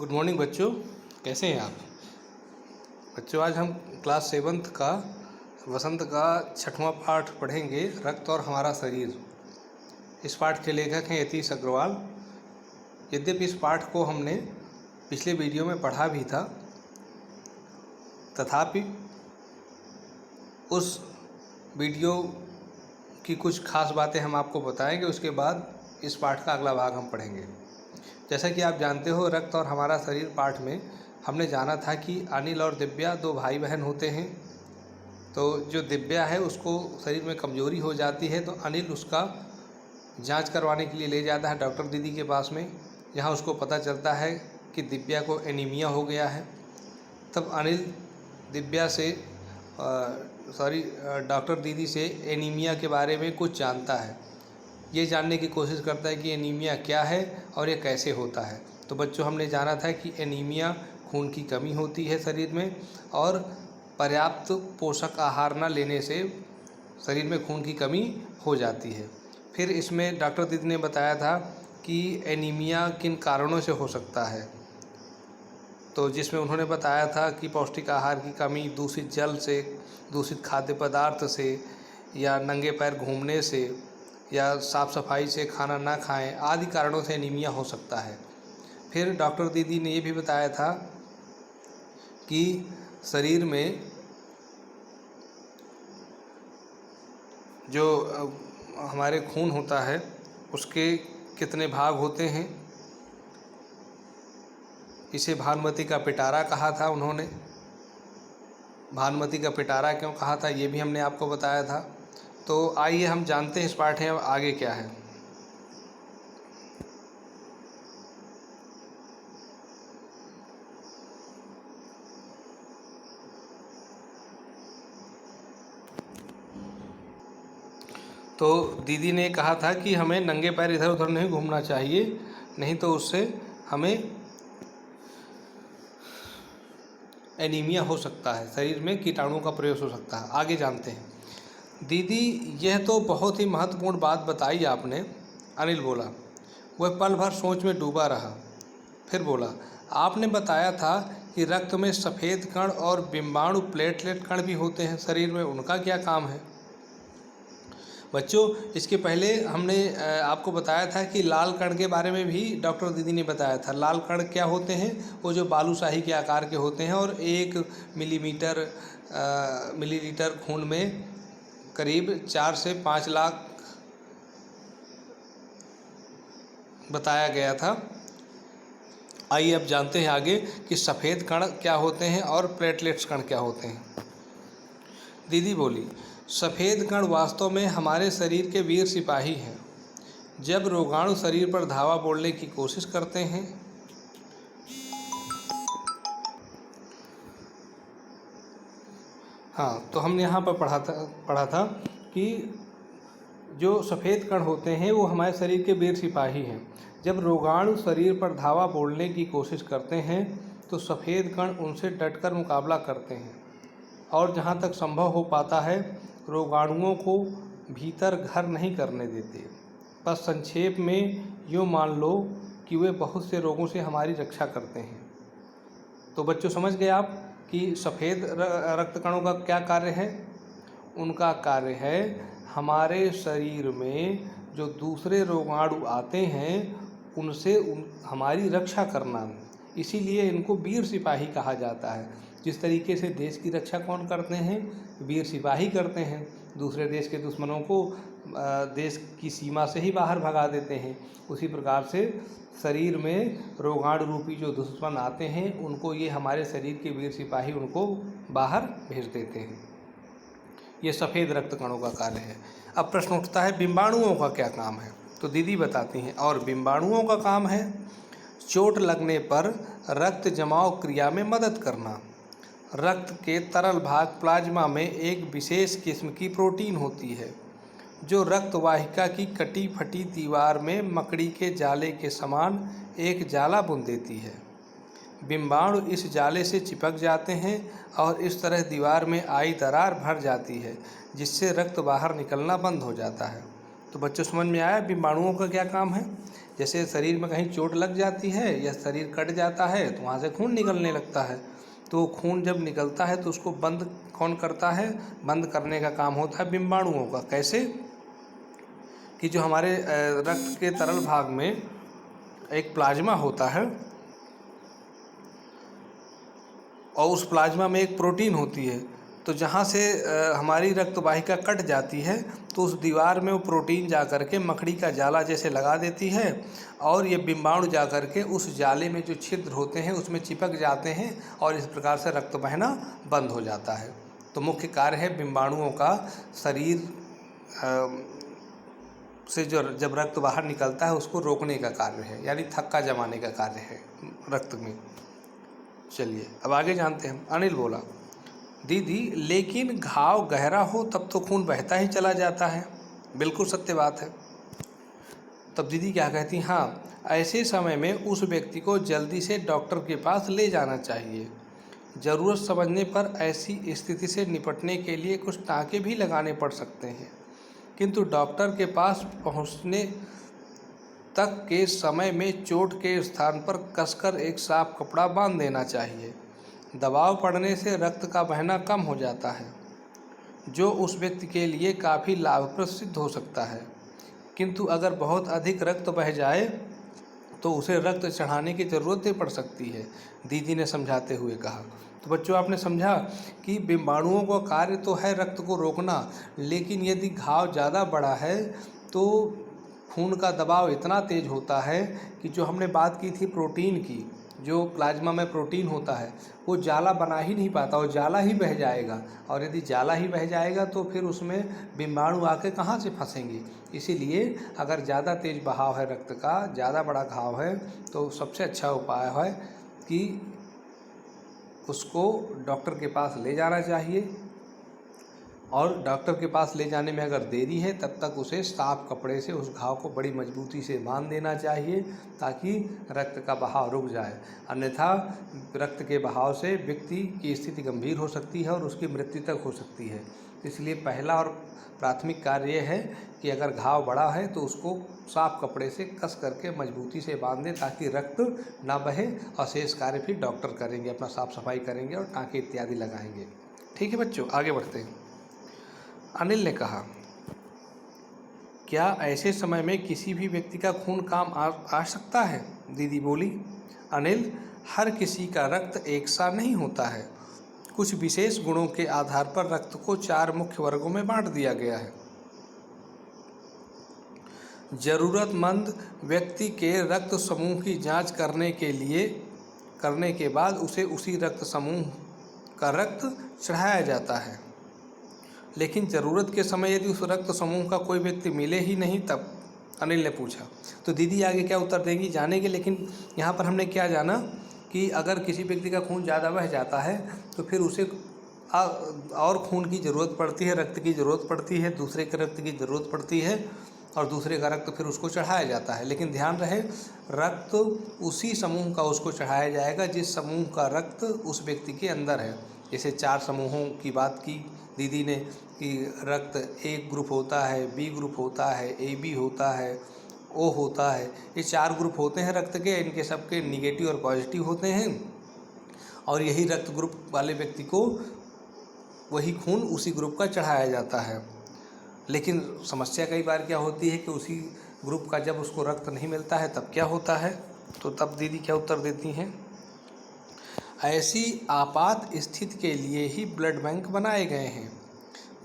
Good morning बच्चों, कैसे हैं आप बच्चों। आज हम क्लास 7th का वसंत का 6वां पाठ पढ़ेंगे, रक्त और हमारा शरीर। इस पाठ के लेखक हैं यतीश अग्रवाल। यद्यपि इस पाठ को हमने पिछले वीडियो में पढ़ा भी था, तथापि उस वीडियो की कुछ खास बातें हम आपको बताएंगे। उसके बाद इस पाठ का अगला भाग हम पढ़ेंगे। जैसा कि आप जानते हो, रक्त और हमारा शरीर पाठ में हमने जाना था कि अनिल और दिव्या दो भाई बहन होते हैं। तो जो दिव्या है उसको शरीर में कमजोरी हो जाती है, तो अनिल उसका जांच करवाने के लिए ले जाता है डॉक्टर दीदी के पास में, जहां उसको पता चलता है कि दिव्या को एनीमिया हो गया है। तब अनिल दिव्या से डॉक्टर दीदी से एनीमिया के बारे में कुछ जानता है। ये जानने की कोशिश करता है कि एनीमिया क्या है और ये कैसे होता है। तो बच्चों, हमने जाना था कि एनीमिया खून की कमी होती है शरीर में, और पर्याप्त पोषक आहार न लेने से शरीर में खून की कमी हो जाती है। फिर इसमें डॉक्टर दीदी ने बताया था कि एनीमिया किन कारणों से हो सकता है। तो जिसमें उन्होंने बताया था कि पौष्टिक आहार की कमी, दूषित जल से, दूषित खाद्य पदार्थ से, या नंगे पैर घूमने से, या साफ़ सफाई से खाना ना खाएं आदि कारणों से एनीमिया हो सकता है। फिर डॉक्टर दीदी ने ये भी बताया था कि शरीर में जो हमारे खून होता है उसके कितने भाग होते हैं। इसे भानुमति का पिटारा कहा था उन्होंने। भानुमति का पिटारा क्यों कहा था ये भी हमने आपको बताया था। तो आइए हम जानते हैं इस पाठ में अब आगे क्या है। तो दीदी ने कहा था कि हमें नंगे पैर इधर उधर नहीं घूमना चाहिए, नहीं तो उससे हमें एनीमिया हो सकता है, शरीर में कीटाणुओं का प्रवेश हो सकता है। आगे जानते हैं। दीदी, यह तो बहुत ही महत्वपूर्ण बात बताई आपने, अनिल बोला। वह पल भर सोच में डूबा रहा। फिर बोला, आपने बताया था कि रक्त में सफ़ेद कण और बिंबाणु प्लेटलेट कण भी होते हैं शरीर में, उनका क्या काम है। बच्चों, इसके पहले हमने आपको बताया था कि लाल कण के बारे में भी डॉक्टर दीदी ने बताया था। लाल कण क्या होते हैं? वो जो बालूशाही के आकार के होते हैं और 1 मिलीलीटर खून में करीब 4 से 5 लाख बताया गया था। आइए अब जानते हैं आगे कि सफ़ेद कण क्या होते हैं और प्लेटलेट्स कण क्या होते हैं। दीदी बोली, सफ़ेद कण वास्तव में हमारे शरीर के वीर सिपाही हैं। जब रोगाणु शरीर पर धावा बोलने की कोशिश करते हैं, हाँ, तो हमने यहाँ पर पढ़ा था कि जो सफ़ेद कण होते हैं वो हमारे शरीर के वीर सिपाही हैं। जब रोगाणु शरीर पर धावा बोलने की कोशिश करते हैं तो सफ़ेद कण उनसे डटकर मुकाबला करते हैं और जहाँ तक संभव हो पाता है रोगाणुओं को भीतर घर नहीं करने देते। बस संक्षेप में यूँ मान लो कि वे बहुत से रोगों से हमारी रक्षा करते हैं। तो बच्चों, समझ गए आप कि सफ़ेद रक्त कणों का क्या कार्य है। उनका कार्य है हमारे शरीर में जो दूसरे रोगाणु आते हैं उनसे हमारी रक्षा करना। इसीलिए इनको वीर सिपाही कहा जाता है। जिस तरीके से देश की रक्षा कौन करते हैं? वीर सिपाही करते हैं। दूसरे देश के दुश्मनों को देश की सीमा से ही बाहर भगा देते हैं। उसी प्रकार से शरीर में रोगाणु रूपी जो दुश्मन आते हैं उनको ये हमारे शरीर के वीर सिपाही उनको बाहर भेज देते हैं। ये सफ़ेद रक्त कणों का कार्य है। अब प्रश्न उठता है, बिंबाणुओं का क्या काम है। तो दीदी बताती हैं, और बिंबाणुओं का काम है चोट लगने पर रक्त जमाव क्रिया में मदद करना। रक्त के तरल भाग प्लाज्मा में एक विशेष किस्म की प्रोटीन होती है जो रक्त वाहिका की कटी फटी दीवार में मकड़ी के जाले के समान एक जाला बुन देती है। बिंबाणु इस जाले से चिपक जाते हैं और इस तरह दीवार में आई दरार भर जाती है, जिससे रक्त बाहर निकलना बंद हो जाता है। तो बच्चों, समझ में आया बिंबाणुओं का क्या काम है। जैसे शरीर में कहीं चोट लग जाती है या शरीर कट जाता है तो वहाँ से खून निकलने लगता है। तो खून जब निकलता है तो उसको बंद कौन करता है? बंद करने का काम होता है बिंबाणुओं का। कैसे? कि जो हमारे रक्त के तरल भाग में एक प्लाज्मा होता है और उस प्लाज्मा में एक प्रोटीन होती है। तो जहाँ से हमारी रक्त वाहिका कट जाती है तो उस दीवार में वो प्रोटीन जा कर के मकड़ी का जाला जैसे लगा देती है और ये बिंबाणु जा कर के उस जाले में जो छिद्र होते हैं उसमें चिपक जाते हैं और इस प्रकार से रक्त बहना बंद हो जाता है। तो मुख्य कार्य है बिंबाणुओं का शरीर से जो जब रक्त बाहर निकलता है उसको रोकने का कार्य है, यानी थक्का जमाने का कार्य है रक्त में। चलिए अब आगे जानते हैं। अनिल बोला, दीदी लेकिन घाव गहरा हो तब तो खून बहता ही चला जाता है। बिल्कुल सत्य बात है। तब दीदी क्या कहती, हाँ ऐसे समय में उस व्यक्ति को जल्दी से डॉक्टर के पास ले जाना चाहिए। ज़रूरत समझने पर ऐसी स्थिति से निपटने के लिए कुछ टाँके भी लगाने पड़ सकते हैं, किंतु डॉक्टर के पास पहुँचने तक के समय में चोट के स्थान पर कसकर एक साफ कपड़ा बांध देना चाहिए। दबाव पड़ने से रक्त का बहना कम हो जाता है, जो उस व्यक्ति के लिए काफ़ी लाभप्रद सिद्ध हो सकता है। किंतु अगर बहुत अधिक रक्त बह जाए तो उसे रक्त चढ़ाने की ज़रूरत भी पड़ सकती है, दीदी ने समझाते हुए कहा। तो बच्चों आपने समझा कि बिंबाणुओं का कार्य तो है रक्त को रोकना, लेकिन यदि घाव ज़्यादा बड़ा है तो खून का दबाव इतना तेज होता है कि जो हमने बात की थी प्रोटीन की, जो प्लाज्मा में प्रोटीन होता है वो जाला बना ही नहीं पाता, वो जाला ही बह जाएगा। और यदि जाला ही बह जाएगा तो फिर उसमें बिंबाणु आके कहाँ से फंसेंगे। इसीलिए अगर ज़्यादा तेज बहाव है रक्त का, ज़्यादा बड़ा घाव है, तो सबसे अच्छा उपाय है कि उसको डॉक्टर के पास ले जाना चाहिए। और डॉक्टर के पास ले जाने में अगर देरी है तब तक उसे साफ कपड़े से उस घाव को बड़ी मजबूती से बांध देना चाहिए ताकि रक्त का बहाव रुक जाए। अन्यथा रक्त के बहाव से व्यक्ति की स्थिति गंभीर हो सकती है और उसकी मृत्यु तक हो सकती है। इसलिए पहला और प्राथमिक कार्य यह है कि अगर घाव बड़ा है तो उसको साफ कपड़े से कस करके मजबूती से बांध दें ताकि रक्त ना बहे, और शेष कार्य फिर डॉक्टर करेंगे, अपना साफ सफाई करेंगे और टाँके इत्यादि लगाएंगे। ठीक है बच्चों, आगे बढ़ते हैं। अनिल ने कहा, क्या ऐसे समय में किसी भी व्यक्ति का खून काम आ सकता है? दीदी बोली, अनिल हर किसी का रक्त एक सा नहीं होता है। कुछ विशेष गुणों के आधार पर रक्त को 4 मुख्य वर्गों में बांट दिया गया है। जरूरतमंद व्यक्ति के रक्त समूह की जांच करने के बाद उसे उसी रक्त समूह का रक्त चढ़ाया जाता है। लेकिन ज़रूरत के समय यदि उस रक्त समूह का कोई व्यक्ति मिले ही नहीं तब? अनिल ने पूछा। तो दीदी आगे क्या उत्तर देंगी जानेंगे, लेकिन यहाँ पर हमने क्या जाना कि अगर किसी व्यक्ति का खून ज़्यादा बह जाता है तो फिर उसे और खून की ज़रूरत पड़ती है, रक्त की ज़रूरत पड़ती है, दूसरे के रक्त की ज़रूरत पड़ती है और दूसरे का रक्त फिर उसको चढ़ाया जाता है। लेकिन ध्यान रहे, रक्त उसी समूह का उसको चढ़ाया जाएगा जिस समूह का रक्त उस व्यक्ति के अंदर है। जैसे 4 समूहों की बात की दीदी ने कि रक्त ए ग्रुप होता है, बी ग्रुप होता है, AB होता है, O होता है। ये 4 ग्रुप होते हैं रक्त के, इनके सबके निगेटिव और पॉजिटिव होते हैं और यही रक्त ग्रुप वाले व्यक्ति को वही खून उसी ग्रुप का चढ़ाया जाता है। लेकिन समस्या कई बार क्या होती है कि उसी ग्रुप का जब उसको रक्त नहीं मिलता है तब क्या होता है, तो तब दीदी क्या उत्तर देती हैं, ऐसी आपात स्थिति के लिए ही ब्लड बैंक बनाए गए हैं।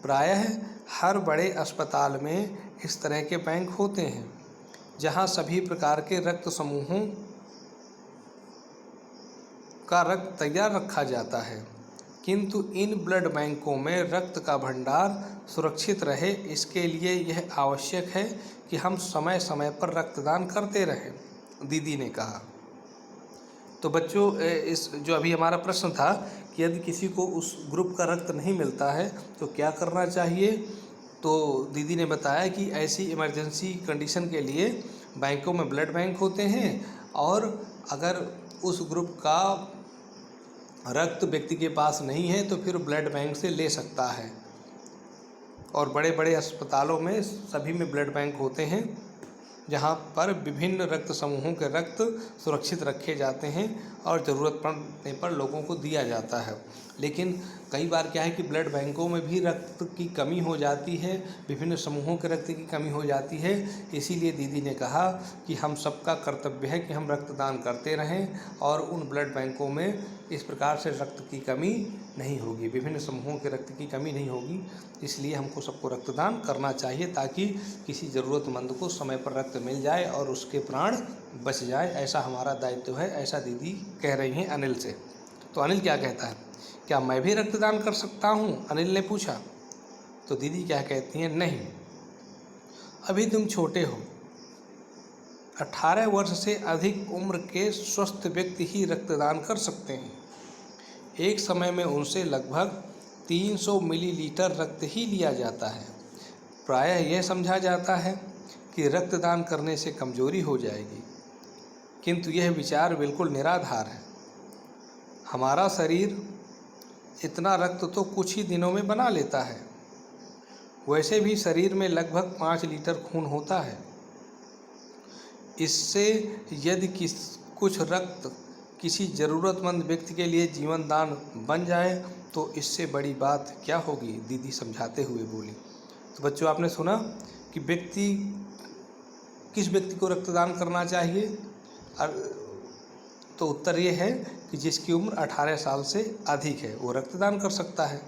प्रायः हर बड़े अस्पताल में इस तरह के बैंक होते हैं जहां सभी प्रकार के रक्त समूहों का रक्त तैयार रखा जाता है। किंतु इन ब्लड बैंकों में रक्त का भंडार सुरक्षित रहे, इसके लिए यह आवश्यक है कि हम समय समय पर रक्तदान करते रहें, दीदी ने कहा। तो बच्चों, इस जो अभी हमारा प्रश्न था कि यदि किसी को उस ग्रुप का रक्त नहीं मिलता है तो क्या करना चाहिए, तो दीदी ने बताया कि ऐसी इमरजेंसी कंडीशन के लिए बैंकों में ब्लड बैंक होते हैं और अगर उस ग्रुप का रक्त व्यक्ति के पास नहीं है तो फिर ब्लड बैंक से ले सकता है। और बड़े बड़े अस्पतालों में सभी में ब्लड बैंक होते हैं जहाँ पर विभिन्न रक्त समूहों के रक्त सुरक्षित रखे जाते हैं और ज़रूरत पड़ने पर लोगों को दिया जाता है। लेकिन कई बार क्या है कि ब्लड बैंकों में भी रक्त की कमी हो जाती है, विभिन्न समूहों के रक्त की कमी हो जाती है। इसीलिए दीदी ने कहा कि हम सबका कर्तव्य है कि हम रक्तदान करते रहें और उन ब्लड बैंकों में इस प्रकार से रक्त की कमी नहीं होगी, विभिन्न समूहों के रक्त की कमी नहीं होगी। इसलिए हमको सबको रक्तदान करना चाहिए ताकि किसी ज़रूरतमंद को समय पर रक्त मिल जाए और उसके प्राण बच जाए। ऐसा हमारा दायित्व है, ऐसा दीदी कह रही हैं अनिल से। तो अनिल क्या कहता है, क्या मैं भी रक्तदान कर सकता हूँ? अनिल ने पूछा। तो दीदी क्या कहती हैं, नहीं, अभी तुम छोटे हो। 18 वर्ष से अधिक उम्र के स्वस्थ व्यक्ति ही रक्तदान कर सकते हैं। एक समय में उनसे लगभग 300 मिलीलीटर रक्त ही लिया जाता है। प्रायः यह समझा जाता है कि रक्तदान करने से कमजोरी हो जाएगी, किंतु यह विचार बिल्कुल निराधार है। हमारा शरीर इतना रक्त तो कुछ ही दिनों में बना लेता है। वैसे भी शरीर में लगभग 5 लीटर खून होता है। इससे यदि कुछ रक्त किसी ज़रूरतमंद व्यक्ति के लिए जीवन दान बन जाए तो इससे बड़ी बात क्या होगी, दीदी समझाते हुए बोली। तो बच्चों, आपने सुना कि किस व्यक्ति को रक्तदान करना चाहिए? तो उत्तर ये है कि जिसकी उम्र 18 साल से अधिक है वो रक्तदान कर सकता है।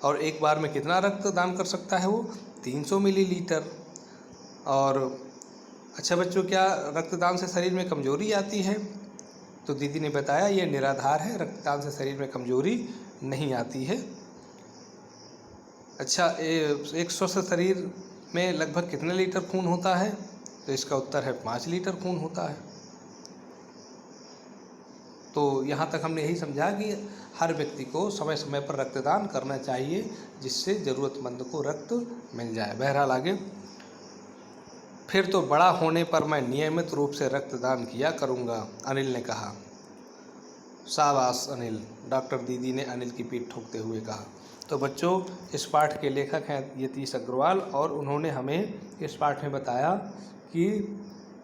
और एक बार में कितना रक्तदान कर सकता है वो? 300 मिलीलीटर। और अच्छा बच्चों, क्या रक्तदान से शरीर में कमजोरी आती है? तो दीदी ने बताया ये निराधार है, रक्तदान से शरीर में कमजोरी नहीं आती है। अच्छा, एक स्वस्थ शरीर में लगभग कितने लीटर खून होता है? तो इसका उत्तर है 5 लीटर खून होता है। तो यहाँ तक हमने यही समझा कि हर व्यक्ति को समय समय पर रक्तदान करना चाहिए, जिससे ज़रूरतमंद को रक्त मिल जाए। बहरहाल आगे, फिर तो बड़ा होने पर मैं नियमित रूप से रक्तदान किया करूँगा, अनिल ने कहा। शाबाश अनिल, डॉक्टर दीदी ने अनिल की पीठ ठोकते हुए कहा। तो बच्चों, इस पाठ के लेखक हैं यतीश अग्रवाल और उन्होंने हमें इस पाठ में बताया कि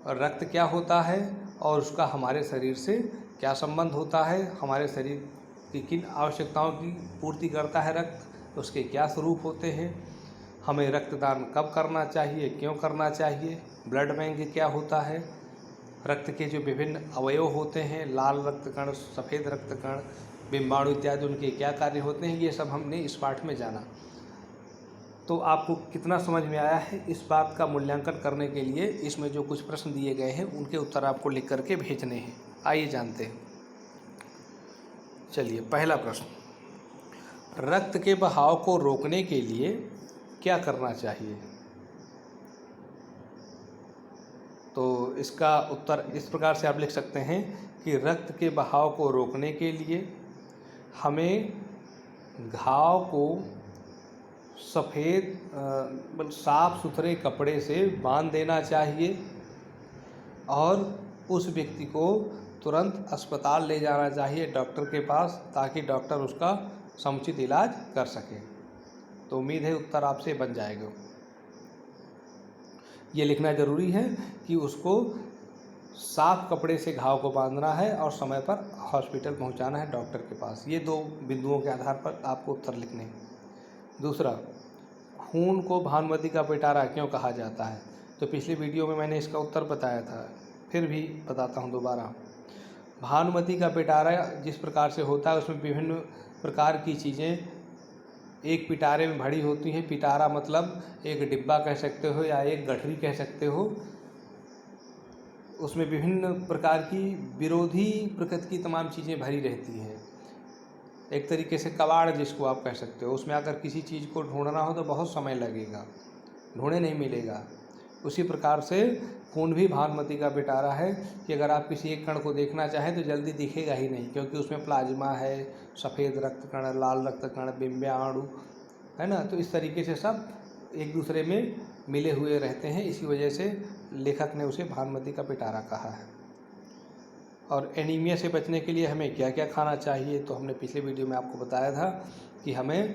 रक्त क्या होता है और उसका हमारे शरीर से क्या संबंध होता है, हमारे शरीर की किन आवश्यकताओं की पूर्ति करता है रक्त, उसके क्या स्वरूप होते हैं, हमें रक्तदान कब करना चाहिए, क्यों करना चाहिए, ब्लड बैंक क्या होता है, रक्त के जो विभिन्न अवयव होते हैं, लाल रक्तकण, सफ़ेद रक्तकण, बिंबाणु इत्यादि, उनके क्या कार्य होते हैं, ये सब हमने इस पाठ में जाना। तो आपको कितना समझ में आया है, इस बात का मूल्यांकन करने के लिए इसमें जो कुछ प्रश्न दिए गए हैं उनके उत्तर आपको लिख करके भेजने हैं। आइए जानते हैं। चलिए, पहला प्रश्न, रक्त के बहाव को रोकने के लिए क्या करना चाहिए? तो इसका उत्तर इस प्रकार से आप लिख सकते हैं कि रक्त के बहाव को रोकने के लिए हमें घाव को सफ़ेद साफ सुथरे कपड़े से बांध देना चाहिए और उस व्यक्ति को तुरंत अस्पताल ले जाना चाहिए, डॉक्टर के पास, ताकि डॉक्टर उसका समुचित इलाज कर सके। तो उम्मीद है उत्तर आपसे बन जाएगा। ये लिखना ज़रूरी है कि उसको साफ कपड़े से घाव को बांधना है और समय पर हॉस्पिटल पहुंचाना है, डॉक्टर के पास। ये 2 बिंदुओं के आधार पर आपको उत्तर लिखने हैं। दूसरा, खून को भानुमति का पिटारा क्यों कहा जाता है? तो पिछली वीडियो में मैंने इसका उत्तर बताया था, फिर भी बताता हूँ दोबारा। भानुमति का पिटारा जिस प्रकार से होता है उसमें विभिन्न प्रकार की चीज़ें एक पिटारे में भरी होती हैं। पिटारा मतलब एक डिब्बा कह सकते हो या एक गठरी कह सकते हो। उसमें विभिन्न प्रकार की विरोधी प्रकृति की तमाम चीज़ें भरी रहती हैं। एक तरीके से कबाड़ जिसको आप कह सकते हो। उसमें अगर किसी चीज़ को ढूंढना हो तो बहुत समय लगेगा, ढूंढे नहीं मिलेगा। उसी प्रकार से खून भी भानुमति का पिटारा है कि अगर आप किसी एक कण को देखना चाहें तो जल्दी दिखेगा ही नहीं, क्योंकि उसमें प्लाज्मा है, सफ़ेद रक्तकण, लाल रक्तकण, बिंबाणु है ना। तो इस तरीके से सब एक दूसरे में मिले हुए रहते हैं। इसी वजह से लेखक ने उसे भानुमति का पिटारा कहा है। और एनीमिया से बचने के लिए हमें क्या क्या खाना चाहिए? तो हमने पिछले वीडियो में आपको बताया था कि हमें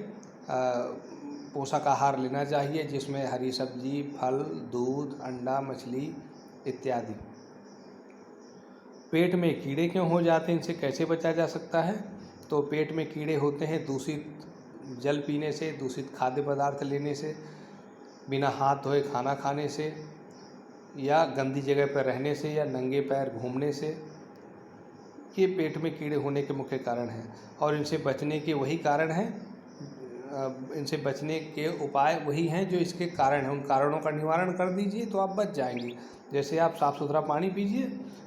पोषक आहार लेना चाहिए, जिसमें हरी सब्जी, फल, दूध, अंडा, मछली इत्यादि। पेट में कीड़े क्यों हो जाते हैं, इनसे कैसे बचा जा सकता है? तो पेट में कीड़े होते हैं दूषित जल पीने से, दूषित खाद्य पदार्थ लेने से, बिना हाथ धोए खाना खाने से, या गंदी जगह पर रहने से, या नंगे पैर घूमने से। ये पेट में कीड़े होने के मुख्य कारण हैं और इनसे बचने के वही कारण हैं, इनसे बचने के उपाय वही हैं जो इसके कारण हैं। उन कारणों का निवारण कर दीजिए तो आप बच जाएंगे। जैसे आप साफ़ सुथरा पानी पीजिए,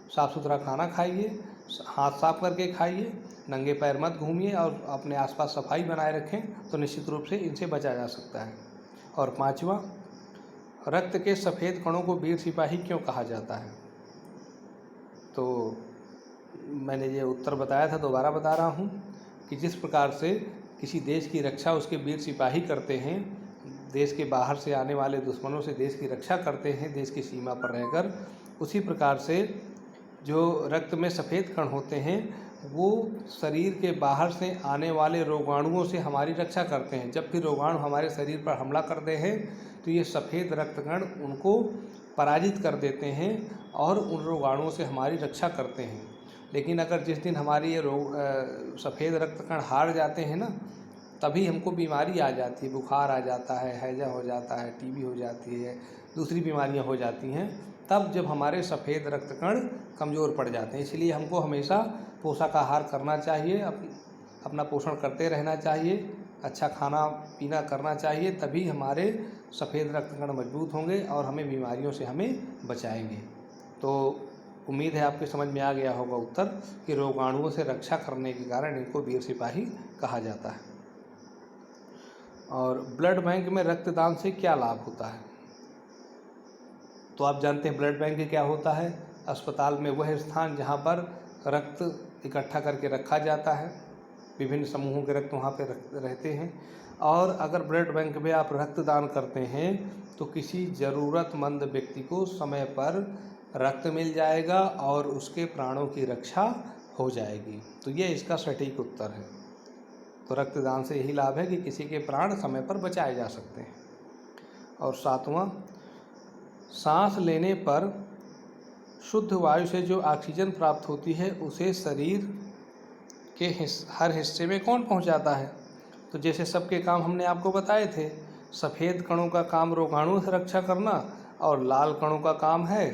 साफ़ सुथरा खाना खाइए, हाथ साफ करके खाइए, नंगे पैर मत घूमिए और अपने आसपास सफाई बनाए रखें, तो निश्चित रूप से इनसे बचा जा सकता है। और पांचवा, रक्त के सफ़ेद कणों को वीर सिपाही क्यों कहा जाता है? तो मैंने ये उत्तर बताया था, दोबारा बता रहा हूँ कि जिस प्रकार से किसी देश की रक्षा उसके वीर सिपाही करते हैं, देश के बाहर से आने वाले दुश्मनों से देश की रक्षा करते हैं देश की सीमा पर रहकर, उसी प्रकार से जो रक्त में सफ़ेद कण होते हैं वो शरीर के बाहर से आने वाले रोगाणुओं से हमारी रक्षा करते हैं। जब भी रोगाणु हमारे शरीर पर हमला करते हैं तो ये सफ़ेद रक्तकण उनको पराजित कर देते हैं और उन रोगाणुओं से हमारी रक्षा करते हैं। लेकिन अगर जिस दिन हमारी ये सफ़ेद रक्तकण हार जाते हैं ना, तभी हमको बीमारी आ जाती है, बुखार आ जाता है, हैजा हो जाता है, टीबी हो जाती है, दूसरी बीमारियां हो जाती हैं, तब जब हमारे सफ़ेद रक्तकण कमज़ोर पड़ जाते हैं। इसलिए हमको हमेशा पोषक आहार करना चाहिए, अपना पोषण करते रहना चाहिए, अच्छा खाना पीना करना चाहिए, तभी हमारे सफ़ेद रक्तकण मजबूत होंगे और हमें बीमारियों से हमें बचाएंगे। तो उम्मीद है आपके समझ में आ गया होगा उत्तर कि रोगाणुओं से रक्षा करने के कारण इनको वीर सिपाही कहा जाता है। और ब्लड बैंक में रक्तदान से क्या लाभ होता है? तो आप जानते हैं ब्लड बैंक क्या होता है। अस्पताल में वह स्थान जहां पर रक्त इकट्ठा करके रखा जाता है, विभिन्न समूहों के रक्त वहां पे रहते हैं। और अगर ब्लड बैंक में आप रक्तदान करते हैं तो किसी ज़रूरतमंद व्यक्ति को समय पर रक्त मिल जाएगा और उसके प्राणों की रक्षा हो जाएगी। तो ये इसका सटीक उत्तर है। तो रक्तदान से यही लाभ है कि किसी के प्राण समय पर बचाए जा सकते हैं। और सातवां, सांस लेने पर शुद्ध वायु से जो ऑक्सीजन प्राप्त होती है उसे शरीर के हर हिस्से में कौन पहुंचाता है? तो जैसे सबके काम हमने आपको बताए थे, सफ़ेद कणों का काम रोगाणुओं से रक्षा करना और लाल कणों का काम है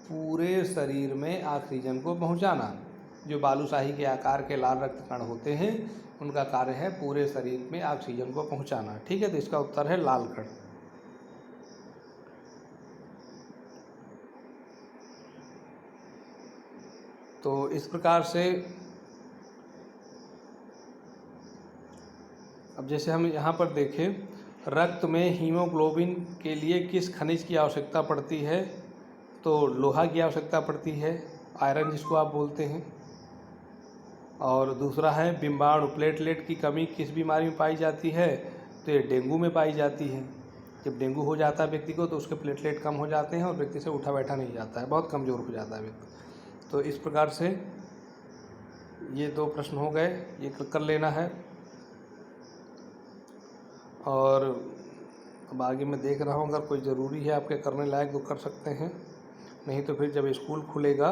पूरे शरीर में ऑक्सीजन को पहुंचाना। जो बालूशाही के आकार के लाल रक्त कण होते हैं उनका कार्य है पूरे शरीर में ऑक्सीजन को पहुंचाना। ठीक है, तो इसका उत्तर है लाल कण। तो इस प्रकार से अब जैसे हम यहाँ पर देखें, रक्त में हीमोग्लोबिन के लिए किस खनिज की आवश्यकता पड़ती है? तो लोहा की आवश्यकता पड़ती है, आयरन जिसको आप बोलते हैं। और दूसरा है बिम्बाणु, प्लेटलेट की कमी किस बीमारी में पाई जाती है? तो ये डेंगू में पाई जाती है। जब डेंगू हो जाता है व्यक्ति को तो उसके प्लेटलेट कम हो जाते हैं और व्यक्ति से उठा बैठा नहीं जाता है, बहुत कमज़ोर हो जाता है व्यक्ति। तो इस प्रकार से ये 2 प्रश्न हो गए, ये कर लेना है। और अब आगे मैं देख रहा हूँ, अगर कोई ज़रूरी है आपके करने लायक तो कर सकते हैं, नहीं तो फिर जब स्कूल खुलेगा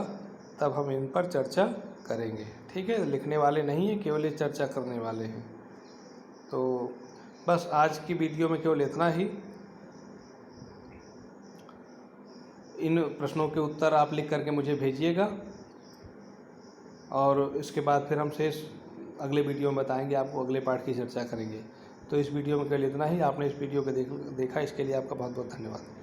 तब हम इन पर चर्चा करेंगे। ठीक है, लिखने वाले नहीं हैं, केवल ये चर्चा करने वाले हैं। तो बस आज की वीडियो में केवल इतना ही। इन प्रश्नों के उत्तर आप लिख करके मुझे भेजिएगा और इसके बाद फिर हम शेष अगले वीडियो में बताएंगे, आपको अगले पार्ट की चर्चा करेंगे। तो इस वीडियो में केवल इतना ही। आपने इस वीडियो को देखा, इसके लिए आपका बहुत बहुत धन्यवाद।